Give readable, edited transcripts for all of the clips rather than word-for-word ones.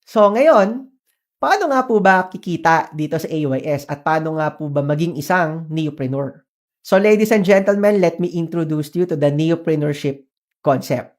So ngayon, paano nga po ba kikita dito sa AYS at paano nga po ba maging isang neopreneur? So ladies and gentlemen, let me introduce you to the neopreneurship concept.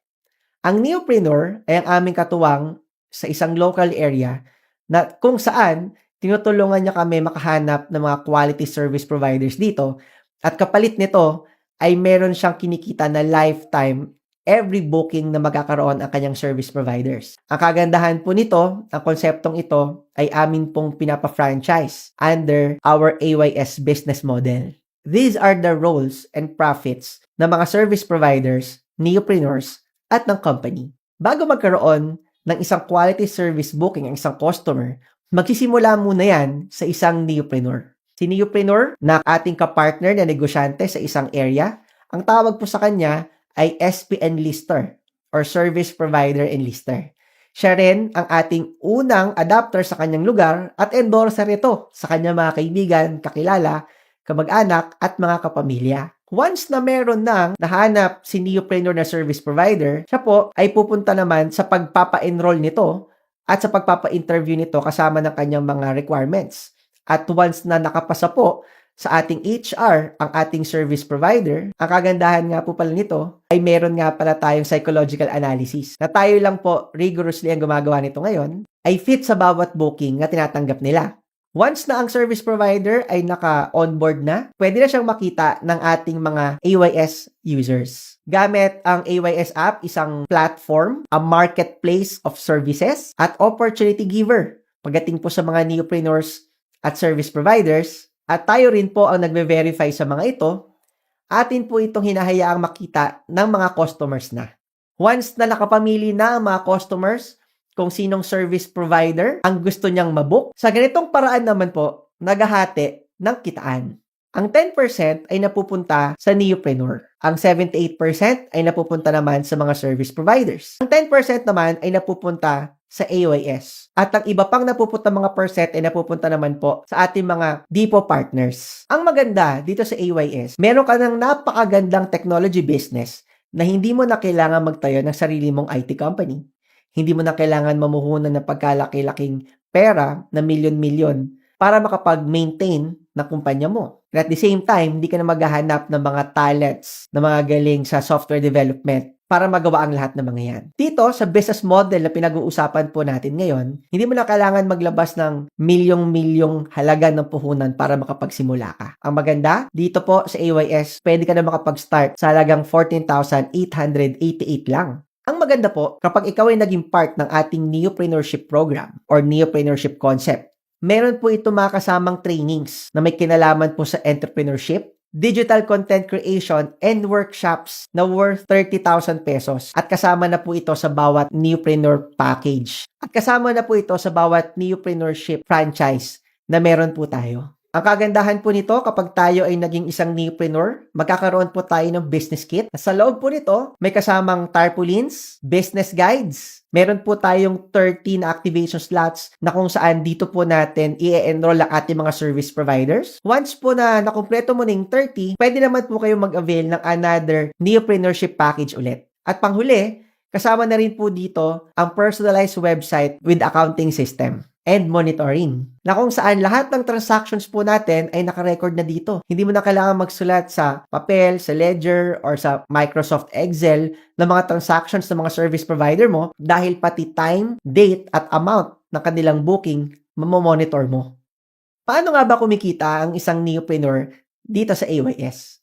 Ang neopreneur ay ang aming katuwang sa isang local area na kung saan tinutulungan niya kami makahanap ng mga quality service providers dito at kapalit nito ay meron siyang kinikita na lifetime every booking na magkakaroon ang kanyang service providers. Ang kagandahan po nito, ang konseptong ito ay amin pong pinapa-franchise under our AYS business model. These are the roles and profits ng mga service providers, neopreneurs, at ng company. Bago magkaroon ng isang quality service booking ang isang customer, magsisimula muna yan sa isang neopreneur. Si neopreneur na ating kapartner na negosyante sa isang area, ang tawag po sa kanya ay SP Enlister or Service Provider Enlister. Siya rin ang ating unang adapter sa kanyang lugar at endorser ito sa kanyang mga kaibigan, kakilala, kamag-anak at mga kapamilya. Once na meron nang nahanap si neopreneur na service provider, siya po ay pupunta naman sa pagpapa-enroll nito at sa pagpapa-interview nito kasama ng kanyang mga requirements. At once na nakapasa po sa ating HR, ang ating service provider, ang kagandahan nga po pala nito ay meron nga pala tayong psychological analysis na tayo lang po rigorously ang gumagawa nito ngayon ay fit sa bawat booking na tinatanggap nila. Once na ang service provider ay naka-onboard na, pwede na siyang makita ng ating mga AYS users. Gamit ang AYS app, isang platform, a marketplace of services, at opportunity giver. Pagdating po sa mga neopreneurs at service providers, at tayo rin po ang nagbe-verify sa mga ito, atin po itong hinahayaang makita ng mga customers na. Once na nakapamili na ang mga customers, kung sinong service provider ang gusto niyang mabook. Sa ganitong paraan naman po, naghahati ng kitaan. Ang 10% ay napupunta sa neopreneur. Ang 78% ay napupunta naman sa mga service providers. Ang 10% naman ay napupunta sa AYS. At ang iba pang napupunta mga percent ay napupunta naman po sa ating mga depot partners. Ang maganda dito sa AYS, meron ka ng napakagandang technology business na hindi mo na kailangan magtayo ng sarili mong IT company. Hindi mo na kailangan mamuhunan ng pagkalaki-laking pera na milyon-milyon para makapag-maintain ng kumpanya mo. And at the same time, hindi ka na maghahanap ng mga talents na mga galing sa software development para magawa ang lahat ng mga yan. Dito, sa business model na pinag-uusapan po natin ngayon, hindi mo na kailangan maglabas ng milyong-milyong halaga ng puhunan para makapagsimula ka. Ang maganda, dito po sa AYS, pwede ka na makapag-start sa halagang 14,888 lang. Ang maganda po, kapag ikaw ay naging part ng ating neopreneurship program or neopreneurship concept, meron po ito mga kasamang trainings na may kinalaman po sa entrepreneurship, digital content creation, and workshops na worth 30,000 pesos. At kasama na po ito sa bawat neopreneur package. At kasama na po ito sa bawat neopreneurship franchise na meron po tayo. Ang kagandahan po nito, kapag tayo ay naging isang neopreneur, magkakaroon po tayo ng business kit. Sa loob po nito, may kasamang tarpaulins, business guides. Meron po tayong 13 activation slots na kung saan dito po natin i-enroll ang ating mga service providers. Once po na nakumpleto mo ng 30, pwede naman po kayong mag-avail ng another neopreneurship package ulit. At panghuli, kasama na rin po dito ang personalized website with accounting system and monitoring, na kung saan lahat ng transactions po natin ay nakarecord na dito. Hindi mo na kailangan magsulat sa papel, sa ledger, or sa Microsoft Excel ng mga transactions ng mga service provider mo dahil pati time, date, at amount ng kanilang booking mamomonitor mo. Paano nga ba kumikita ang isang neopreneur dito sa AYS?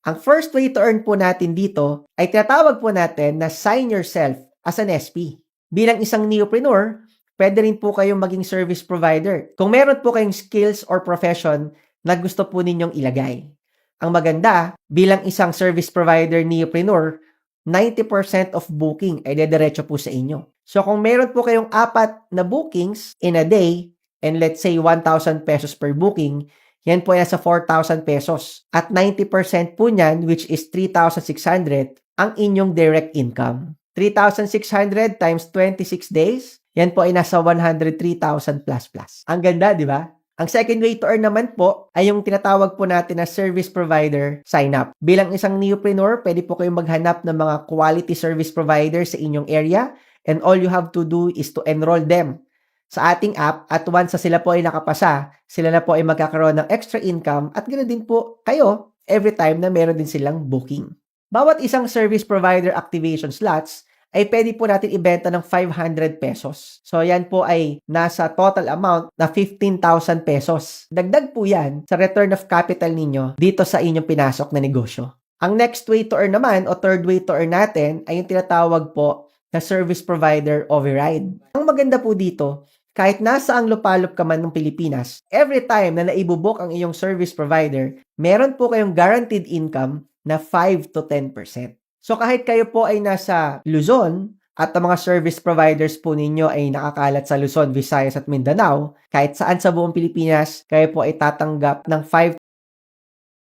Ang first way to earn po natin dito ay tinatawag po natin na sign yourself as an SP. Bilang isang neopreneur, pwede rin po kayong maging service provider kung meron po kayong skills or profession na gusto po ninyong ilagay. Ang maganda, bilang isang service provider neopreneur, 90% of booking ay dediretso po sa inyo. So kung meron po kayong 4 na bookings in a day, and let's say 1,000 pesos per booking, yan po ay nasa 4,000 pesos. At 90% po niyan, which is 3,600, ang inyong direct income. 3,600 times 26 days, yan po ay nasa 103,000 plus. Ang ganda, di ba? Ang second way to earn naman po ay yung tinatawag po natin na service provider sign up. Bilang isang neopreneur, pwede po kayong maghanap ng mga quality service providers sa inyong area, and all you have to do is to enroll them sa ating app at once na sila po ay nakapasa, sila na po ay magkakaroon ng extra income at ganoon din po kayo every time na meron din silang booking. Bawat isang service provider activation slots ay pwede po natin ibenta ng 500 pesos. So yan po ay nasa total amount na 15,000 pesos. Dagdag po yan sa return of capital ninyo dito sa inyong pinasok na negosyo. Ang next way to earn naman o third way to earn natin ay yung tinatawag po na service provider override. Ang maganda po dito, kahit nasa ang lupalop ka man ng Pilipinas, every time na naibubok ang iyong service provider, meron po kayong guaranteed income na 5 to 10%. So kahit kayo po ay nasa Luzon at ang mga service providers po ninyo ay nakakalat sa Luzon, Visayas at Mindanao, kahit saan sa buong Pilipinas, kayo po ay tatanggap ng 5